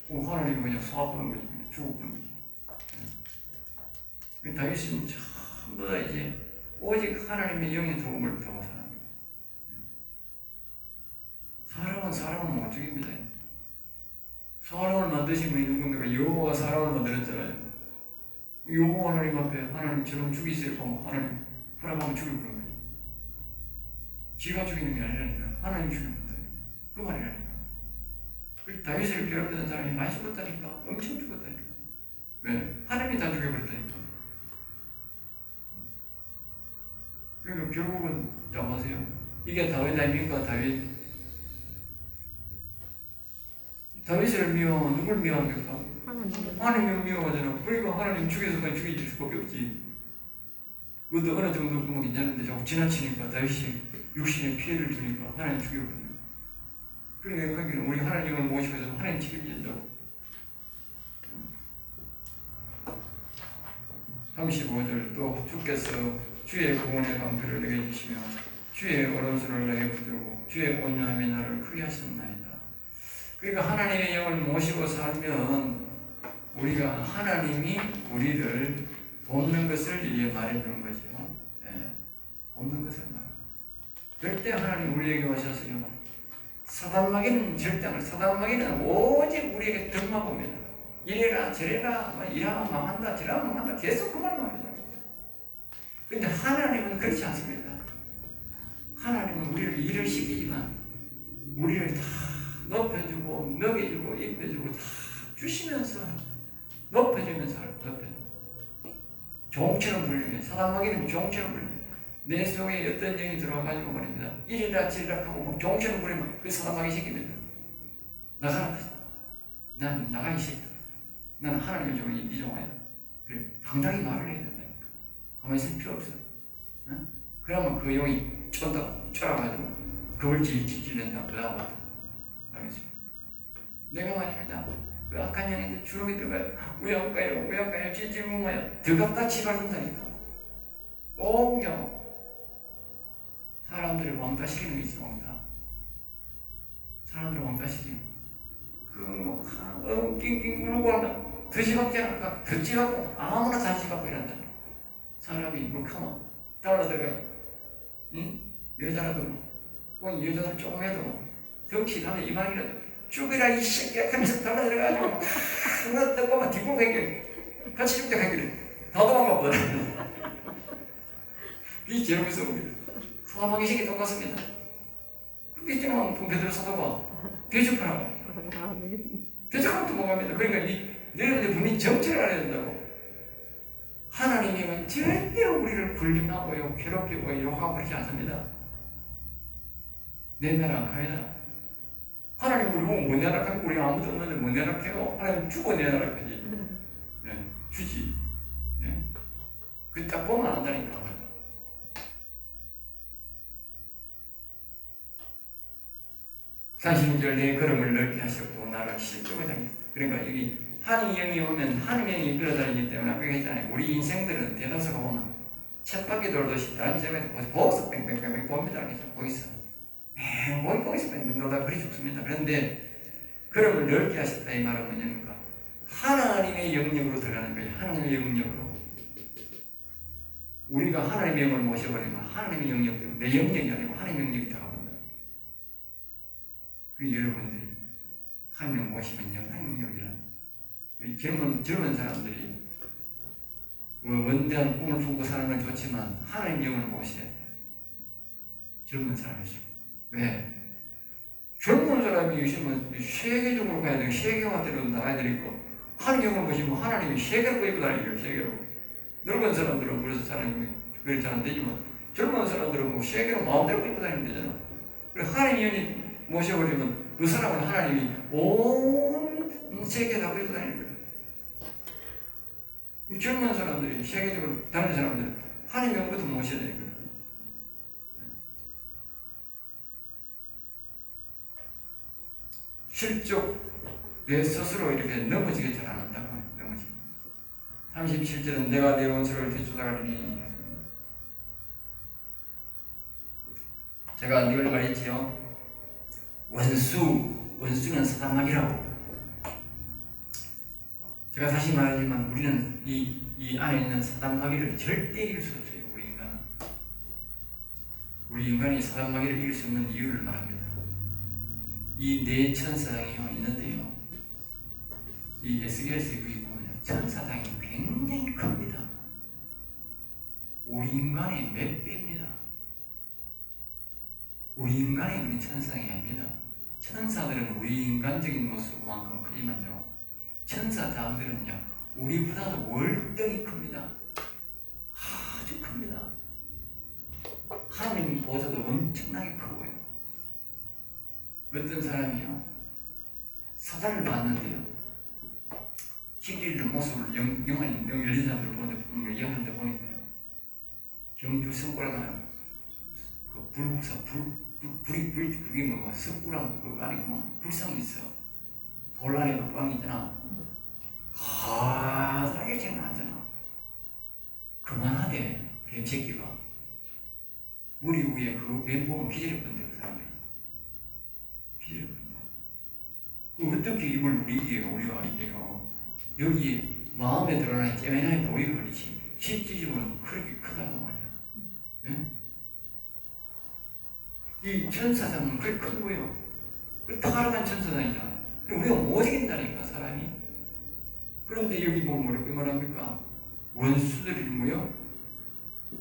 거예요. 하나님이 그냥 쏴보는 거지. 죽어보는 거지. 네? 다윗은 전부 다 이제 오직 하나님의 영의 도움을 타고 사는 거예요. 사람은 못 죽입니다. 사람을 만드신 분이 누굽니까? 여호와가 사람을 만들었잖아요. 여호와 하나님 앞에 하나님 저놈 죽이세요 하면 하나님 허락하면 죽여버리는 거예요. 지가 죽이는 게 아니라니까 하나님 죽여버린다니까. 그 말이라니까. 다윗을 괴롭히는 사람이 많이 죽었다니까. 엄청 죽었다니까. 왜? 하나님이 다 죽여버렸다니까. 그러니까 결국은 자 보세요. 이게 다윗 아닙니까? 다윗을 미워 누굴 미워합니까? 하나님을 미워하잖아. 그러니까 하나님 죽여서 그냥 죽일 수밖에 없지. 그것도 어느 정도 보면 괜찮은데 자꾸 지나치니까 다윗이 육신에 피해를 주니까 하나님 죽여버려요. 그러니까 우리 하나님을 모시고서 하나님 책임진다고. 35절 또 주께서 주의 구원의 방패를 내게 주시며 주의 오른손을 내게 붙들고 주의 온유함이 나를 크게 하셨나이다. 그러니까 하나님의 영을 모시고 살면 우리가 하나님이 우리를 돕는 것을 이게 말해주는 거죠. 예, 돕는 것을 말해요. 절대 하나님 우리에게 오셔서요. 사단마귀는 오직 우리에게 덕만 봅니다. 이래라 저래라 이라면 망한다 저라면 망한다 계속 그만 말합니다. 그런데 하나님은 그렇지 않습니다. 하나님은 우리를 일을 시키지만 우리를 다 높여주고 먹여주고 입혀주고 다 주시면서 높여주면서 종처럼 불리게. 사단마귀는 종처럼 불리게. 내 속에 어떤 영이 들어와가지고 말입니다. 이리라 저리라 하고 막 종처럼 부리면 그 사단마귀 새끼입니다. 나가라. 난 나가 이 새끼. 나는 하나님의 종이 이 종 아니다. 그래 당당히 말을 해야 된다니까. 가만히 있을 필요 없어. 응? 그러면 그 용이 쫄아가지고 그걸 짓는다. 그 다음부터 알겠어요. 내가 말입니다. 그 악한 영인데 주먹이 들어가요. 왜 안 가요? 찔찔뭉어요. 더갑다 치발른다니까. 꼭요. 사람들을 왕따시키는 게 있어. 사람들을 왕따시키는 거. 낑낑 누르고 한다. 더지갑지 않을까? 더지갑고 아무나 잔지갑고 이란다. 사람이 물카면 달러 들어가요. 응? 여자라도 꼭 여자들 조금 해도 덕시 나는 이만이라도 죽이라 이 새끼야 하면서 달러 들어가지고 하나 떡고만 뒷골 가게 같이 죽자 가게 다 도망가 보다. 그게 제일 무서운 거예요. 사망의 새끼 똑같습니다. 그렇게 있지만 베드로 사도가 대적하라고 대적하면 도망갑니다. 그러니까 너희들 분명히 정체를 알아야 된다고. 하나님은 절대 우리를 불림하고요 괴롭히고 욕하고 그러지 않습니다. 내 나라 가야 하나님 우리 보면 못 내락하고 우리 아무도 없는데 못 내락해요. 하나님 죽어 내락하지. 네, 주지. 네. 그 딱 보면 안다니까. 46절 내 걸음을 넓게 하셨고 나를 실족을 합니다. 그러니까 여기 하나님의 영이 오면 하나님의 영이 끌어다니기 때문에 아까 했잖아요. 우리 인생들은 대다수가 보면 쳇바퀴 돌듯이 다른 지역에서 거기서 뺑뺑뺑뺑 봅니다. 거기서 거기서 뺑뺑 돌다 그리 좋습니다. 그런데 걸음을 넓게 하셨다 이 말은 뭐냐니까 하나님의 영역으로 들어가는 거예요. 하나님의 영역으로. 우리가 하나님의 영을 모셔버리면 하나님의 영역대로 내 영역이 아니고 하나님의 영역이 다 가는 거예요. 그리고 여러분들이 하나님을 모시면 하나님의 영역이란 젊은 사람들이 원대한 꿈을 품고 사는 건 좋지만 하나님의 영을 모셔야 돼요. 젊은 사람이죠. 왜? 젊은 젊은 사람이 요즘은 세계적으로 가야 되고 세계화대로 나가야 되니까 환경을 보시면 하나님이 세계로 끌고 다니죠. 세계로. 늙은 사람들은 그래서 그게 잘 안 되지만 젊은 사람들은 뭐 세계로 마음대로 끌고 다니면 되잖아. 그래 하나님이 모셔버리면 그 사람은 하나님이 온 세계에 다 끌고 다니는 거야. 이 젊은 사람들이 세계적으로 다른 사람들은 하나님이 온 것도 모셔야 되는 거야. 실족 내 스스로 이렇게 넘어지게 잘 안 한다고. 넘어지게. 37절은 내가 내 원수를 뒤쫓아가리니, 제가 늘 말했지요. 원수는 사단마귀라고. 제가 다시 말하지만 우리는 이 안에 있는 사단마귀를 절대 이길 수 없어요. 우리 인간이 사단마귀를 이길 수 없는 이유를 말합니다. 이 네 천사장이 있는데요. 이 에스겔서에 보면 천사장이 굉장히 큽니다. 우리 인간의 몇 배입니다. 우리 인간의 그런 천사장이 아닙니다. 천사들은 우리 인간적인 모습만큼 크지만요, 천사장들은요 우리보다도 월등히 큽니다. 아주 큽니다. 하나님 보좌도 엄청나게 크고요. 어떤 사람이요 사단을 봤는데요, 신기를 모습을 영원히 열린 사람들 보는데 얘기하는데 보니까요, 경주 석굴암 그 불국사 불이 그게 뭐가 석굴암 그 안에 뭐 불상이 있어. 돌 안에 그 빵이 있잖아. 하늘하게 생각하잖아. 그만하대. 뱀새끼가 머리 위에 그 뱀보면 기절할 건데 그 사람이 기절할 건데. 그 어떻게 이걸 우리가 이게요 여기에 마음에 드러나는 째매나게 보이고 그렇지 실질적으로는 그렇게 크다고 말이야. 네? 이 천사장은 그렇게 큰 거예요. 그 타락한 천사장이다. 우리가 못 이긴다니까 사람이. 그런데 여기 보면 뭐라고 말합니까? 원수들이 뭐요?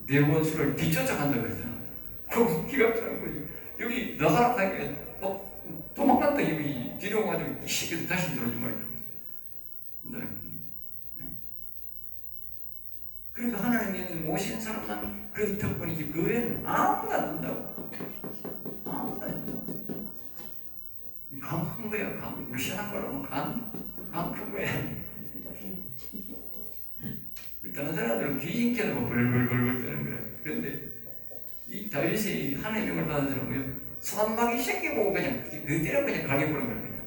내 원수를 뒤쫓아간다 그러잖아. 그럼 기가 차는 거지. 여기 나가라 하니까 도망간다. 여기 뒤로 가지고 시켜서 다시 들어오지 말고 한다는 거지. 네? 그러니까 하나님이 모신 사람만 그런 덕분이지 그 외에는 아무도 안 된다고. 아무도 안 된다고. 강 큰 거야. 무시하는 거라면 강 큰 거야. 다른 사람들은 귀신캐도 뭐 벌벌벌벌 떠는 거야. 그런데 이 다윗이 하나님의 명을 받은 사람은요, 사단마귀 새끼 보고 그냥 그대로 그냥 갈겨보는 거야. 그냥.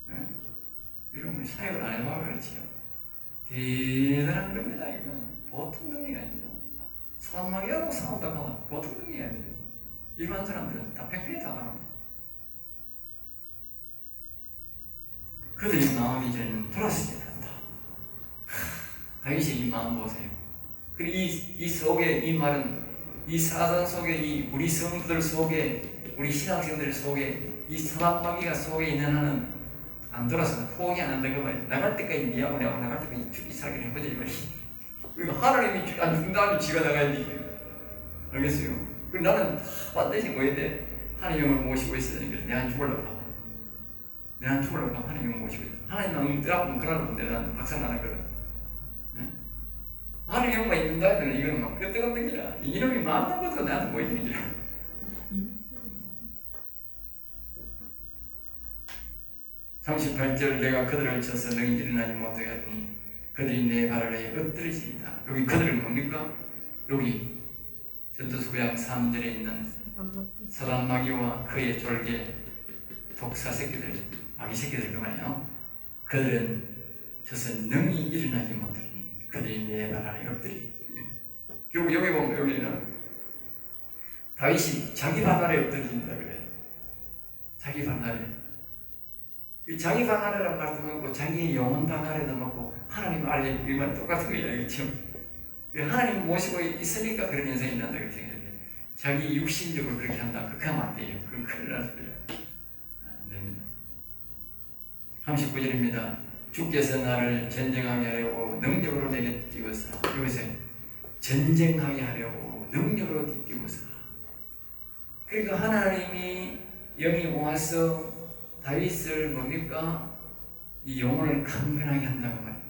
네? 이런 분이 사역을 안 해봐서 그렇지요. 대단한 겁니다. 이건 보통 능력이 아닙니다. 사단마귀하고 싸운다고 하면 보통 능력이 아닙니다. 일반 사람들은 다 팽팽히 다 나갑니다. 그들의 마음이 이제는 돌아서지 않는다. 다윗의 이 마음 보세요. 그리고 이 속에 이 말은 이 사단 속에 이 우리 성도들 속에 우리 신앙생들 속에 이 사단마귀가 속에 있는 한은 안 돌아서 포기 안 한다 그 말이야. 나갈 때까지 니하고 내하고 나갈 때까지 죽기 살기를 해보자 이 말이야. 그러니까 하나님이 안 죽는 다음에 지가 나가야지. 알겠어요? 그리고 나는 반드시 뭐 해야 돼? 하나님을 모시고 있어야 되니까 내가 죽으려고 하고 내가 죽으려고 하면 하나님을 모시고 있다. 하나님 마음이 뜨겁고 그러면 내가 박살나는 거야. 하나님 영만 있는다 하면 이건 막 끄떡없는 기라. 이놈이 마음만 것도 나한테 보이는 기라. 38절 내가 그들을 쳐서 너희 일어나지 못하게 하니 그들이 내 발 아래에 엎드리지이다. 여기 그들은 뭡니까? 여기 전도서구약 3절에 있는 사단마귀와 그의 졸개 독사 새끼들, 마귀 새끼들 그 말이에요. 그들은 쳐서 능히 일어나지 못하니 그들이 내 발 아래에 엎드리. 여기 보면 여기는 다윗이 자기 발 아래에 엎드린다 그래. 자기 발 아래. 자기 발 아래란 말도 맞고 자기의 영혼 발 아래도 맞고 하나님 아래 이 말 똑같은 거예요. 그렇죠? 하나님 모시고 있으니까 그런 현상이 난다 그렇게 생각해요. 자기 육신적으로 그렇게 한다. 그렇게 하면 안 돼요. 그럼 큰일 날 소리야. 안 됩니다. 39절입니다. 주께서 나를 전쟁하게 하려고 능력으로 내게 띄우사. 여기서 전쟁하게 하려고 능력으로 띄우사. 그러니까 하나님이 영이 와서 다윗을 뭡니까? 이 영혼을 강건하게 한다고 말입니다.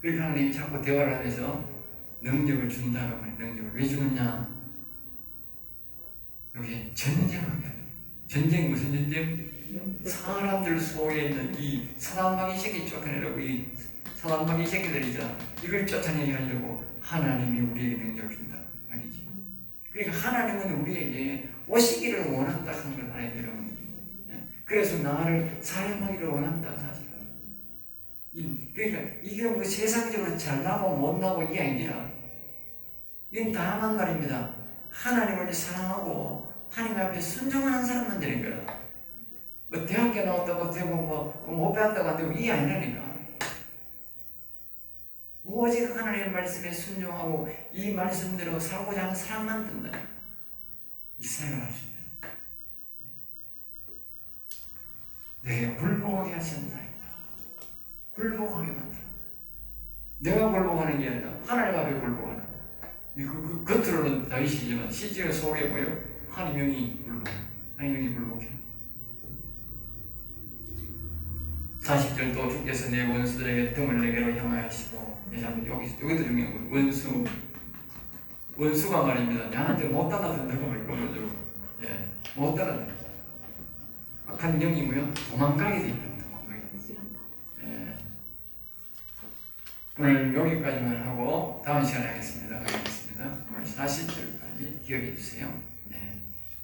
그러니까 하나님이 자꾸 대화를 하면서 능력을 준다고 말이에요. 능력을 왜 주느냐? 여기 전쟁하게 하는 전쟁. 무슨 전쟁? 사람들 속에 있는 이 사단마귀 새끼 쫓아내려고, 이 사단마귀 새끼들이잖아. 이걸 쫓아내게 하려고 하나님이 우리에게 능력을 준다. 알겠지? 그러니까 하나님은 우리에게 오시기를 원한다 하는 걸 알아야 돼요. 그래서 나를 사용하기를 원한다는 사실을. 그러니까 이게 뭐 세상적으로 잘나고 못나고 이게 아니라 이건 다만 말입니다. 하나님을 사랑하고 하나님 앞에 순종하는 사람만 되는 거라. 뭐 대학교 나왔다고 되고 못 배웠다고 안 되고 이게 아니라니까. 오직 하나님의 말씀에 순종하고 이 말씀대로 살고자 하는 사람만 된다. 이 생각을 할 수 있다. 내게 굴복하게 하셨나이다. 굴복하게 만들어. 내가 굴복하는 게 아니라 하나님 앞에 굴복하는 거야. 그 겉으로는 다윗이지만 실제로 속에 보여 하나님이 굴복. 하나님이 굴복해. 40절 또 주께서 내 원수들에게 등을 내게로 향하시고, 여기도 중요한 거. 원수가 말입니다. 나한테 못 따라든다고 말 거거든요. 예, 못 따라든다. 악한 영이고요. 도망가게 돼 있다. 도망가게. 예. 오늘 여기까지만 하고 다음 시간에 하겠습니다. 오늘 40절까지 기억해 주세요.